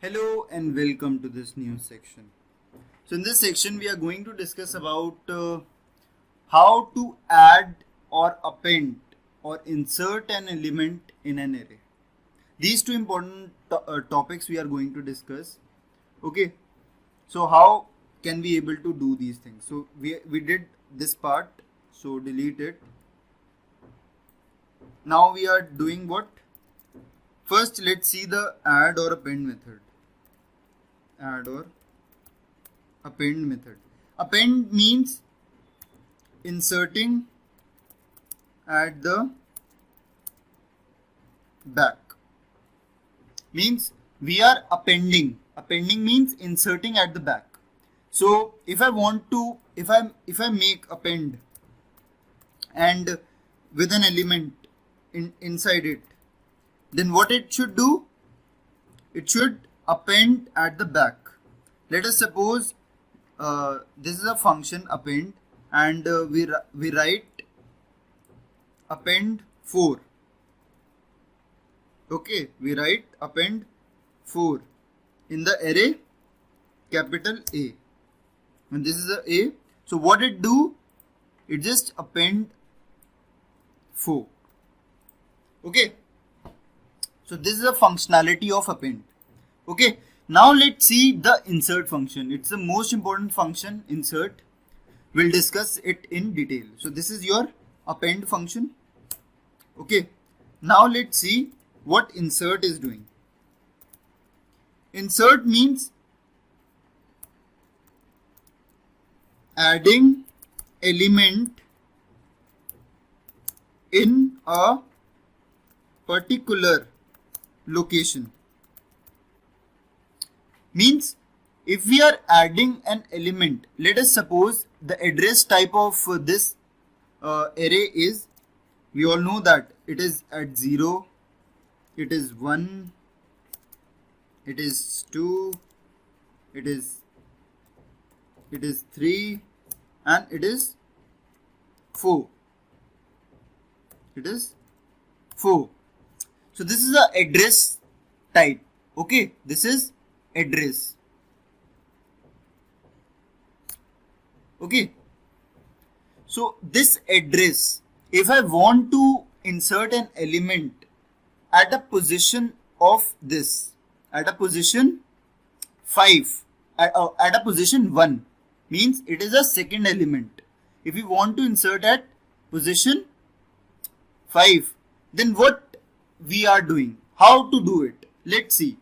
Hello and welcome to this new section. So in this section we are going to discuss about how to add or append or insert an element in an array. These two important topics we are going to discuss. Okay. So how can we able to do these things? So we did this part. So delete it. Now we are doing what? First let's see the add or append method. Add or append method. Append means inserting at the back. Means we are appending. Appending means inserting at the back. So if I want to, if I make append and with an element inside it, then what it should do? It should append at the back. Let us suppose this is a function append and we write append 4. Okay, we write append 4 in the array capital A. And this is a A. So what it do? It just append 4. Okay. So this is a functionality of append. Okay. Now let's see the insert function. It's the most important function, insert. We'll discuss it in detail. So this is your append function. Okay. Now let's see what insert is doing. Insert means adding element in a particular location. Means if we are adding an element, let us suppose the address type of this array is, we all know that it is at 0, it is 1, it is 2, it is 3 and it is 4. It is 4. So this is the address type. Okay, this is address. Okay. So this address, if I want to insert an element at a position of this, at a position 5, at a position 1, means it is a second element. If we want to insert at position 5, then what we are doing? How to do it? Let's see.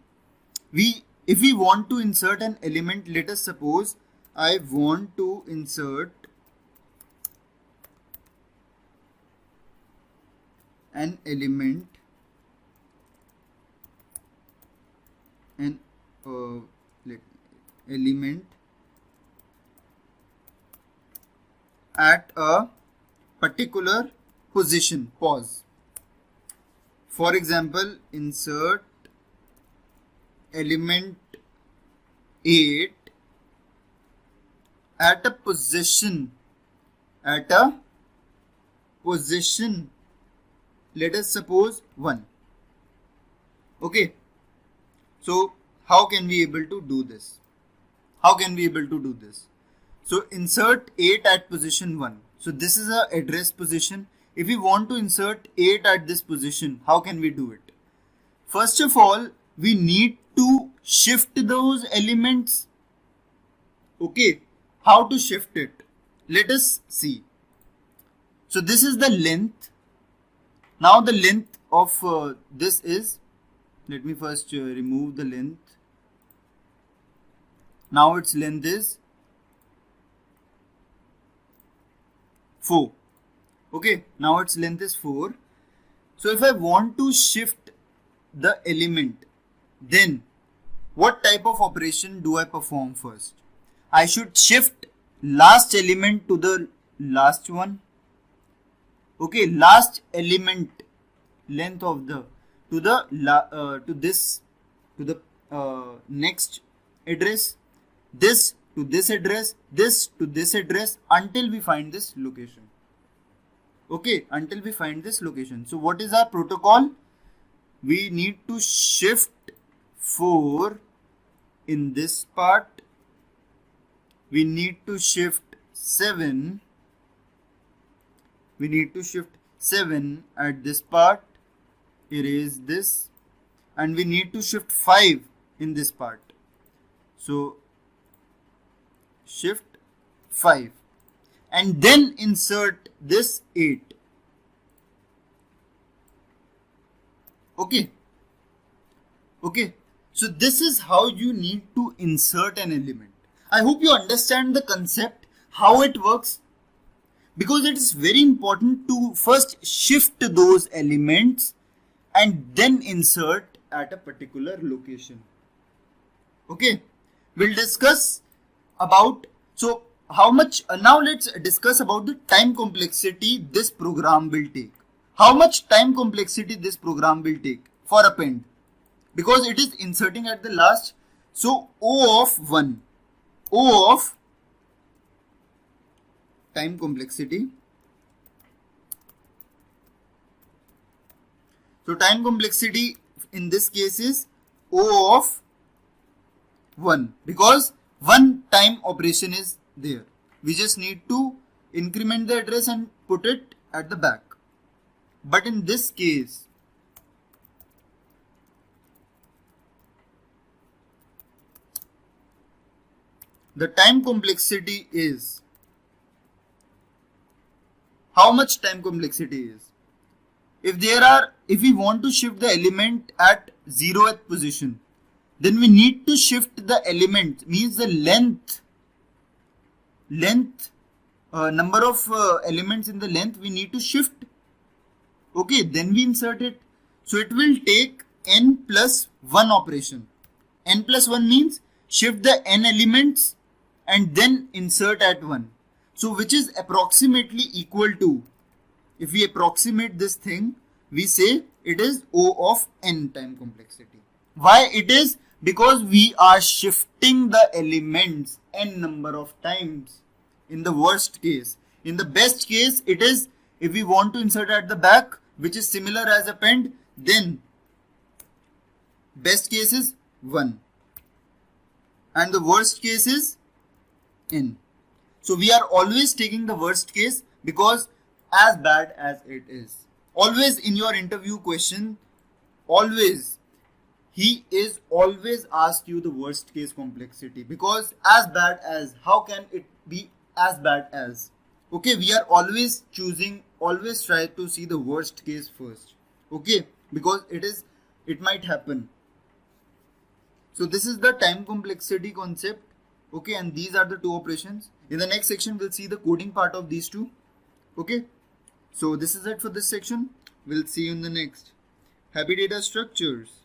If we want to insert an element, let us suppose I want to insert an element at a particular position. Pause. For example, insert element 8 at a position, let us suppose 1. Okay. So how can we able to do this? So insert 8 at position 1. So this is a address position. If we want to insert 8 at this position, how can we do it? First of all, we need to shift those elements. Okay, how to shift it? Let us see. So this is the length. Now the length of this is, let me first remove the length. Now its length is 4. Okay, now its length is 4. So if I want to shift the element, then what type of operation do I perform first? I should shift last element to the last one. Okay, last element length of the to the next address, this to this address, this to this address, until we find this location. Okay, until we find this location. So what is our protocol? We need to shift 4 in this part we need to shift 7. We need to shift 7 at this part, erase this, and we need to shift 5 in this part. So shift 5 and then insert this 8. Okay. So this is how you need to insert an element. I hope you understand the concept, how it works, because it is very important to first shift those elements and then insert at a particular location. Okay, we'll discuss about, so how much, now let's discuss about the time complexity this program will take. How much time complexity this program will take for append, because it is inserting at the last. So O of 1, O of time complexity. So time complexity in this case is O of 1, because one time operation is there. We just need to increment the address and put it at the back. But in this case, the time complexity is, how much time complexity is? If we want to shift the element at 0th position, then we need to shift the element, means the number of elements in the length we need to shift. Okay, then we insert it. So it will take n plus 1 operation. N plus 1 means shift the n elements and then insert at 1. So which is approximately equal to, if we approximate this thing, we say it is O of n time complexity. Why it is? Because we are shifting the elements n number of times in the worst case. In the best case, it is, if we want to insert at the back, which is similar as append, then best case is 1 and the worst case is n. So we are always taking the worst case, because as bad as it is. Always in your interview question, always, he is always ask you the worst case complexity, because as bad as, how can it be as bad as? Okay, we are always choosing, always try to see the worst case first. Okay, because it might happen. So this is the time complexity concept. Okay, and these are the two operations. In the next section, we'll see the coding part of these two. Okay, so this is it for this section. We'll see you in the next. Happy data structures.